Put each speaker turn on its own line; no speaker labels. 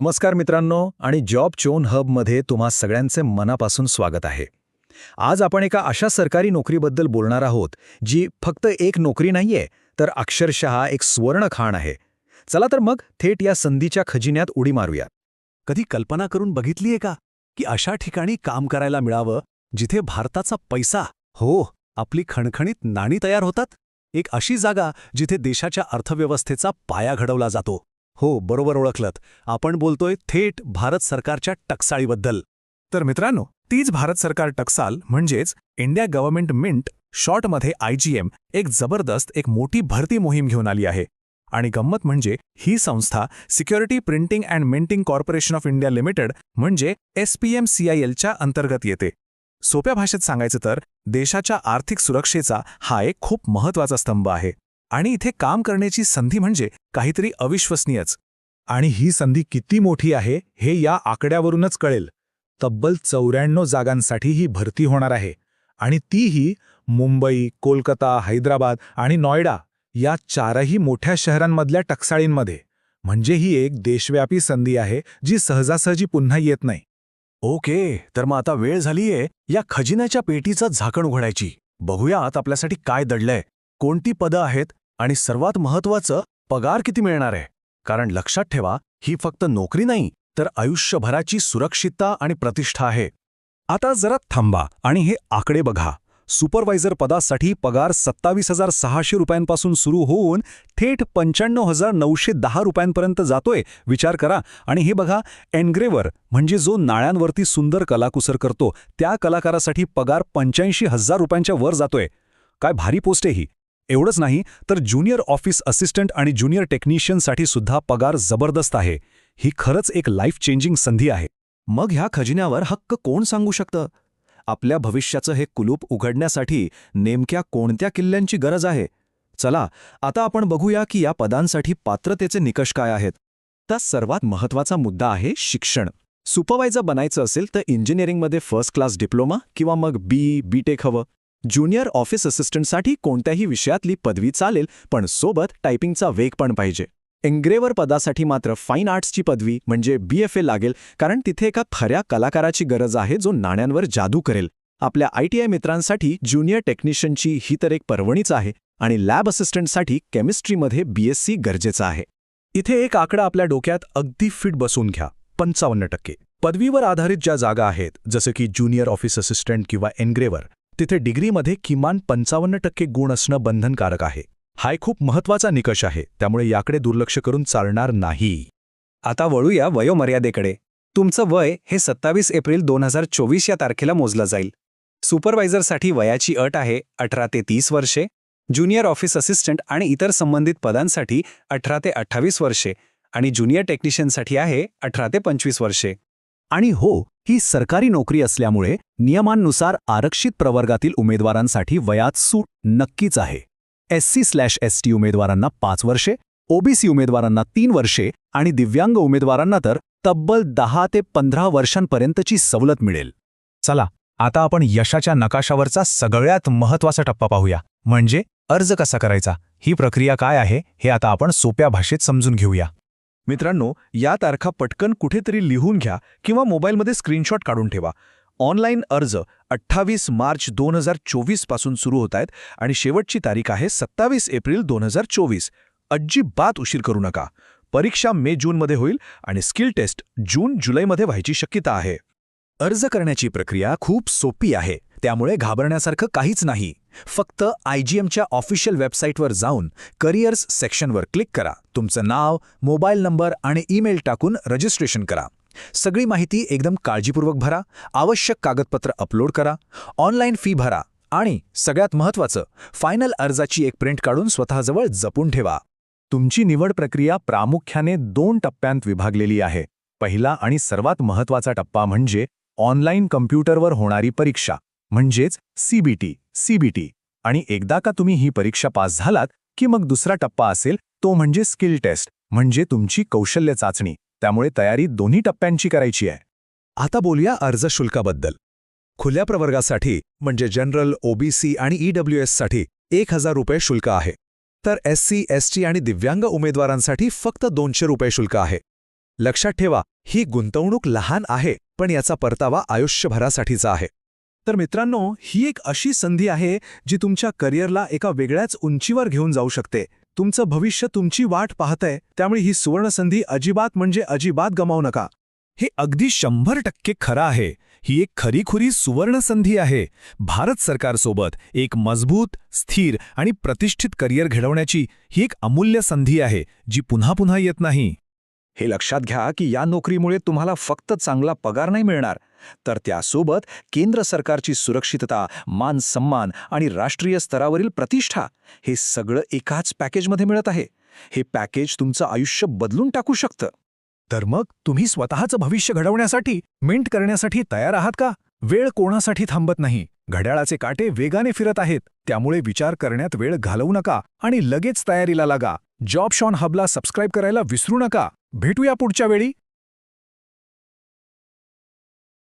नमस्कार मित्रांनो आणि जॉब चोन हबमध्ये तुम्हा सगळ्यांचे मनापासून स्वागत आहे. आज आपण एका अशा सरकारी नोकरीबद्दल बोलणार आहोत जी फक्त एक नोकरी नाहीये तर अक्षरशः एक सुवर्णखाण आहे. चला तर मग थेट या संधीच्या खजिन्यात उडी मारूया.
कधी कल्पना करून बघितलीये का की अशा ठिकाणी काम करायला मिळावं जिथे भारताचा पैसा, आपली खणखणीत नाणी तयार होतात? एक अशी जागा जिथे देशाच्या अर्थव्यवस्थेचा पाया घडवला जातो. बरोबर ओळखलत, आपण बोलतोय थेट भारत सरकारच्या टकसाळीबद्दल.
तर मित्रांनो, तीच भारत सरकार टकसाल म्हणजेच इंडिया गव्हर्नमेंट मिंट, शॉर्टमध्ये IGM, एक जबरदस्त मोठी भरती मोहीम घेऊन आली आहे. आणि गंमत म्हणजे ही संस्था security printing and minting corporation of India limited म्हणजे SPMCILच्या अंतर्गत येते. सोप्या भाषेत सांगायचं तर देशाच्या आर्थिक सुरक्षेचा हा एक खूप महत्त्वाचा स्तंभ आहे. आणि इथे काम करण्याची संधी म्हणजे काहीतरी अविश्वसनीयच. आणि ही संधी किती मोठी आहे हे या आकड्यावरूनच कळेल. तब्बल 94 जागांसाठी ही भरती होणार आहे. आणि तीही मुंबई, कोलकाता, हैदराबाद आणि नॉयडा या चारही मोठ्या शहरांमधल्या टकसाळींमध्ये. म्हणजे ही एक देशव्यापी संधी आहे जी सहजासहजी पुन्हा येत नाही.
ओके, तर मग आता वेळ झालीये या खजिन्याच्या पेटीचं झाकण उघडायची. बघूया आत आपल्यासाठी काय दडलंय, कोणती पदं आहेत आणि सर्वात महत्त्वाचं पगार किती मिळणार आहे. कारण लक्षात ठेवा, ही फक्त नोकरी नाही तर आयुष्यभराची सुरक्षितता आणि प्रतिष्ठा आहे.
आता जरा थांबा आणि हे आकडे बघा. सुपरवायझर पदासाठी पगार 27,600 रुपयांपासून सुरू होऊन थेट 95,910 रुपयांपर्यंत जातोय. विचार करा. आणि हे बघा, एनग्रेवर म्हणजे जो नाण्यांवरती सुंदर कलाकुसर करतो त्या कलाकारासाठी पगार 85,000 रुपयांच्या वर जातोय. काय भारी पोस्ट आहे ही. एवढंच नाही तर ज्युनियर ऑफिस असिस्टंट आणि ज्युनियर टेक्निशियनसाठी सुद्धा पगार जबरदस्त आहे. ही खरंच एक लाईफ चेंजिंग संधी आहे.
मग ह्या खजिन्यावर हक्क कोण सांगू शकतं? आपल्या भविष्याचं हे कुलूप उघडण्यासाठी नेमक्या कोणत्या किल्ल्यांची गरज आहे? चला आता आपण बघूया की या पदांसाठी पात्रतेचे निकष काय आहेत. तर सर्वात महत्त्वाचा मुद्दा आहे शिक्षण. सुपरवायझर बनायचं असेल तर इंजिनिअरिंगमध्ये फर्स्ट क्लास डिप्लोमा किंवा मग BTech हवं. ज्युनियर ऑफिस असिस्टंटसाठी कोणत्याही विषयातली पदवी चालेल, पण सोबत टायपिंगचा वेग पण पाहिजे. एन्ग्रेवर पदासाठी मात्र फाईन आर्ट्सची पदवी म्हणजे BFA लागेल, कारण तिथे एका खऱ्या कलाकाराची गरज आहे जो नाण्यांवर जादू करेल. आपल्या ITI मित्रांसाठी ज्युनियर टेक्निशियनची ही तर एक पर्वणीच आहे. आणि लॅब असिस्टंटसाठी केमिस्ट्रीमध्ये BSc गरजेचं आहे.
इथे एक आकडा आपल्या डोक्यात अगदी फिट बसून घ्या. 55%. पदवीवर आधारित ज्या जागा आहेत, जसं की ज्युनियर ऑफिस असिस्टंट किंवा एन्ग्रेवर, तिथे डिग्रीमध्ये किमान 55% गुण असणं बंधनकारक आहे. हा एक खूप महत्त्वाचा निकष आहे, त्यामुळे याकडे दुर्लक्ष करून चालणार नाही.
आता वळूया वयोमर्यादेकडे. तुमचं वय हे 27 एप्रिल 2024 या तारखेला मोजलं जाईल. सुपरवायझरसाठी वयाची अट आहे 18 ते 30 वर्षे, ज्युनियर ऑफिस असिस्टंट आणि इतर संबंधित पदांसाठी 18 ते 28 वर्षे आणि ज्युनियर टेक्निशियनसाठी आहे 18 ते 25 वर्षे.
आणि ही सरकारी नोकरी असल्यामुळे नियमांनुसार आरक्षित प्रवर्गातील उमेदवारांसाठी वयात सूट नक्कीच आहे. SC/ST उमेदवारांना 5 वर्षे, OBC उमेदवारांना 3 वर्षे आणि दिव्यांग उमेदवारांना तर तब्बल 10 ते 15 वर्षांपर्यंतची सवलत मिळेल.
चला आता आपण यशाच्या नकाशावरचा सगळ्यात महत्त्वाचा टप्पा पाहूया, म्हणजे अर्ज कसा करायचा. ही प्रक्रिया काय आहे हे आता आपण सोप्या भाषेत समजून घेऊया.
मित्रांनो, या तारखा पटकन कुठेतरी लिहून घ्या किंवा मोबाईलमध्ये स्क्रीनशॉट काढून ठेवा. ऑनलाईन अर्ज 28 मार्च 2024 पासून सुरू होत आहेत आणि शेवटची तारीख आहे 27 एप्रिल 2024. अजिबात उशीर करू नका. परीक्षा मे-जूनमध्ये होईल आणि स्किल टेस्ट जून-जुलैमध्ये व्हायची शक्यता आहे.
अर्ज करण्याची प्रक्रिया खूप सोपी आहे, त्यामुळे घाबरण्यासारखं काहीच नाही. फक्त IGMच्या ऑफिशियल वेबसाईटवर जाऊन करिअर्स सेक्शनवर क्लिक करा. तुमचं नाव, मोबाईल नंबर आणि ईमेल टाकून रजिस्ट्रेशन करा. सगळी माहिती एकदम काळजीपूर्वक भरा. आवश्यक कागदपत्र अपलोड करा. ऑनलाईन फी भरा. आणि सगळ्यात महत्त्वाचं, फायनल अर्जाची एक प्रिंट काढून स्वतःजवळ जपून ठेवा.
तुमची निवड प्रक्रिया प्रामुख्याने 2 टप्प्यांत विभागलेली आहे. पहिला आणि सर्वात महत्त्वाचा टप्पा म्हणजे ऑनलाईन कम्प्युटरवर होणारी परीक्षा, म्हणजेच CBT. आणि एकदा का तुम्ही ही परीक्षा पास झालात की मग दुसरा टप्पा असेल तो म्हणजे स्किल टेस्ट, म्हणजे तुमची कौशल्य चाचणी. त्यामुळे तयारी दोन्ही टप्प्यांची करायची आहे.
आता बोलूया अर्ज शुल्काबद्दल. खुल्या प्रवर्गासाठी म्हणजे जनरल, OBC आणि EWSसाठी 1,000 रुपये शुल्क आहे. तर SC, ST आणि दिव्यांग उमेदवारांसाठी फक्त 200 रुपये शुल्क आहे. लक्षात ठेवा, ही गुंतवणूक लहान आहे, पण याचा परतावा आयुष्यभरासाठीचा आहे.
तर मित्रांनो, ही एक अशी संधी आहे जी तुमच्या करिअरला एका वेगळ्याच उंचीवर घेऊन जाऊ शकते. तुमचं भविष्य तुमची वाट पाहतंय, त्यामुळे ही सुवर्णसंधी अजिबात गमावू नका.
हे अगदी 100% खरं आहे. ही एक खरीखुरी सुवर्णसंधी आहे. भारत सरकारसोबत एक मजबूत, स्थिर आणि प्रतिष्ठित करिअर घडवण्याची ही एक अमूल्य संधी आहे, जी पुन्हा पुन्हा येत नाही.
हे लक्षात घ्या की या नोकरीमुळे तुम्हाला फक्त चांगला पगार नाही मिळणार, तर त्यासोबत केंद्र सरकारची सुरक्षितता, मान सन्मान आणि राष्ट्रीय स्तरावरील प्रतिष्ठा हे सगळं एकाच पॅकेजमध्ये मिळत आहे. हे पॅकेज तुमचं आयुष्य बदलून टाकू शकतं.
तर मग तुम्ही स्वतःचं भविष्य घडवण्यासाठी, मिंट करण्यासाठी तयार आहात का? वेळ कोणासाठी थांबत नाही. घड्याळाचे काटे वेगाने फिरत आहेत, त्यामुळे विचार करण्यात वेळ घालवू नका आणि लगेच तयारीला लागा. जॉब शॉन हबला सबस्क्राईब करायला विसरू नका. भेटूया पुढच्या वेळी.